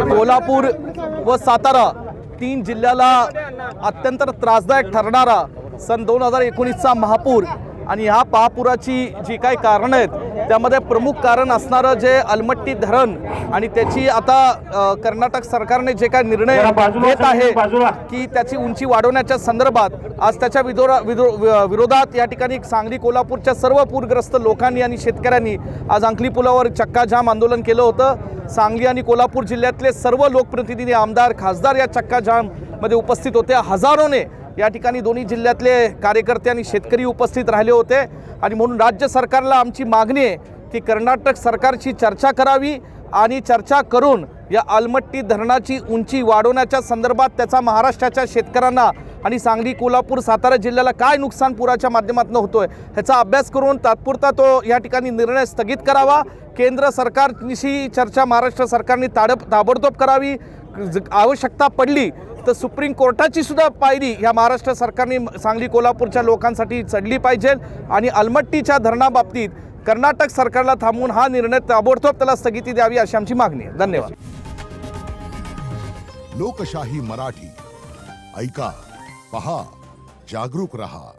कोल्हापूर व सातारा तीन जिल्ह्याला अत्यंत त्रासदायक ठरणारा सन 2019चा महापूर आणि ह्या महापुराची जी काही कारणं आहेत त्यामध्ये प्रमुख कारण असणारं जे अलमट्टी धरण आणि त्याची आता कर्नाटक सरकारने जे काही निर्णय घेत आहे की त्याची उंची वाढवण्याच्या संदर्भात आज त्याच्या विरोधात या ठिकाणी सांगली कोल्हापूरच्या सर्व पूरग्रस्त लोकांनी आणि शेतकऱ्यांनी आज अंकली पुलावर चक्काजाम आंदोलन केलं होतं। सांगली आणि कोल्हापूर जिल्ह्यातले सर्व लोकप्रतिनिधी आमदार खासदार या चक्काजाममध्ये उपस्थित होते। हजारोने या ठिकाणी दोन्ही जिल्ह्यातले कार्यकर्ते आणि शेतकरी उपस्थित राहिले होते आणि म्हणून राज्य सरकारला आमची मागणी आहे की कर्नाटक सरकारची चर्चा करावी आणि चर्चा करून या अलमट्टी धरणाची उंची वाढवण्याच्या संदर्भात त्याचा महाराष्ट्राच्या शेतकऱ्यांना आणि सांगली कोल्हापूर सातारा जिल्ह्याला काय नुकसान पुराच्या माध्यमातून होतोय ह्याचा अभ्यास करून तात्पुरता तो या ठिकाणी निर्णय स्थगित करावा। केंद्र सरकारशी चर्चा महाराष्ट्र सरकारने ताबडतोब करावी। आवश्यकता पडली तर सुप्रीम कोर्टाची सुद्धा पायरी ह्या महाराष्ट्र सरकारने सांगली कोल्हापूरच्या लोकांसाठी चढली पाहिजे आणि अलमट्टीच्या धरणाबाबतीत कर्नाटक सरकारला थांबवून हा निर्णय ताबडतोब त्याला स्थगिती द्यावी अशी आमची मागणी आहे। धन्यवाद। लोकशाही मराठी ऐका, पहा, जागरूक रहा।